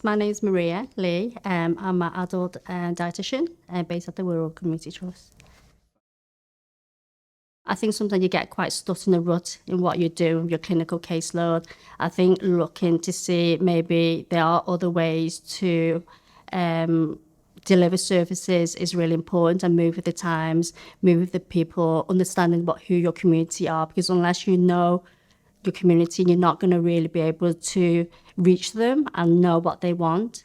My name is Maria Lee. I'm an adult dietitian based at the Wirral Community Trust. I think sometimes you get quite stuck in a rut in what you do with your clinical caseload. I think looking to see maybe there are other ways to deliver services is really important, and move with the times, move with the people, understanding who your community are, because unless you know your community, you're not going to really be able to reach them and know what they want.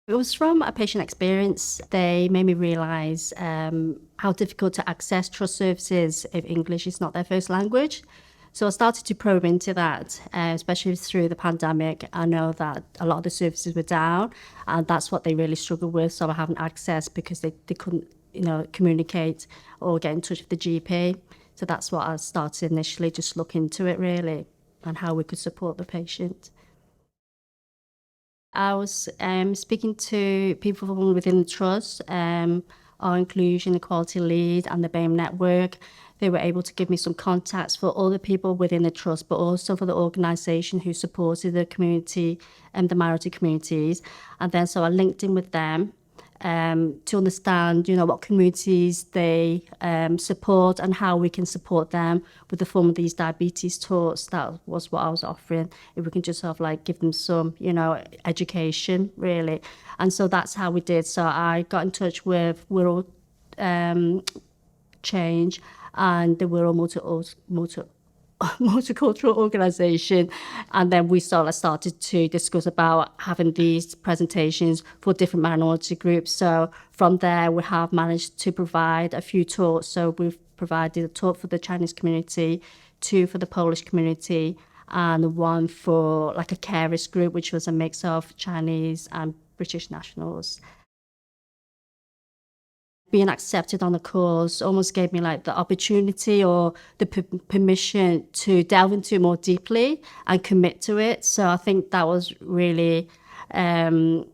It was from a patient experience. They made me realise how difficult to access trust services if English is not their first language. So I started to probe into that, especially through the pandemic. I know that a lot of the services were down, and that's what they really struggled with. So I haven't access because they couldn't, communicate or get in touch with the GP. So that's what I started initially, just look into it really, and how we could support the patient. I was speaking to people from within the trust, our inclusion equality lead and the BAME network. They were able to give me some contacts for all the people within the trust, but also for the organisation who supported the community and the minority communities. And then so I linked in with them to understand, what communities they support and how we can support them with the form of these diabetes talks. That was what I was offering. If we can just sort of give them some, education really. And so that's how we did. So I got in touch with Wirral Change and the Wirral multicultural organisation, and then we started to discuss about having these presentations for different minority groups. So from there we have managed to provide a few talks. So we've provided a talk for the Chinese community, 2 for the Polish community, and 1 for a carers group, which was a mix of Chinese and British nationals. Being accepted on the course almost gave me the opportunity or the permission to delve into it more deeply and commit to it. So I think that was really the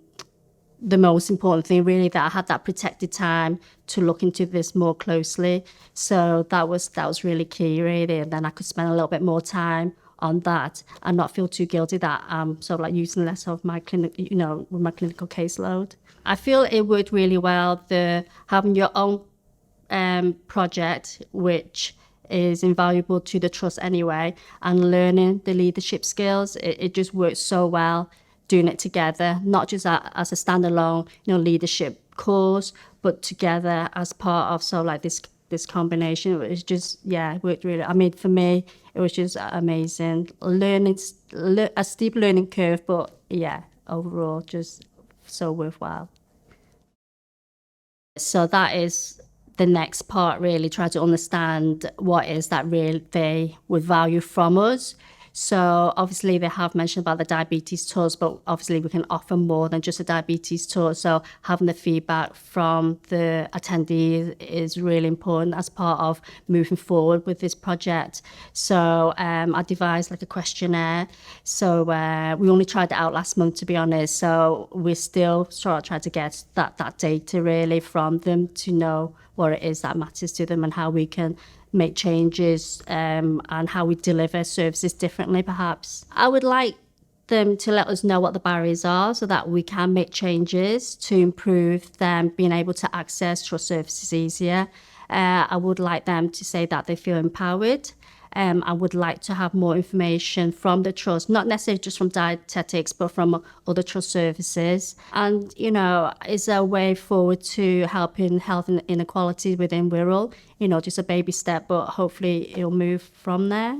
most important thing, really, that I had that protected time to look into this more closely. So that was really key, really. And then I could spend a little bit more time on that and not feel too guilty that I'm using less of my clinic, with my clinical caseload. I feel it worked really well, having your own project, which is invaluable to the trust anyway, and learning the leadership skills. It just works so well doing it together, not just as a standalone, leadership course, but together as part of this combination. It was just, it worked really. I mean, for me, it was just amazing. A steep learning curve, but overall, just so worthwhile. So that is the next part, really, try to understand what is that they would value from us. So obviously they have mentioned about the diabetes tours, but obviously we can offer more than just a diabetes tour. So having the feedback from the attendees is really important as part of moving forward with this project. So I devised a questionnaire. So we only tried it out last month, to be honest. So we're still trying to get that data really from them to know what it is that matters to them and how we can make changes and how we deliver services differently, perhaps. I would like them to let us know what the barriers are so that we can make changes to improve them being able to access trust services easier. I would like them to say that they feel empowered. I would like to have more information from the trust, not necessarily just from dietetics, but from other trust services. And, is there a way forward to helping health inequality within Wirral? Just a baby step, but hopefully it'll move from there.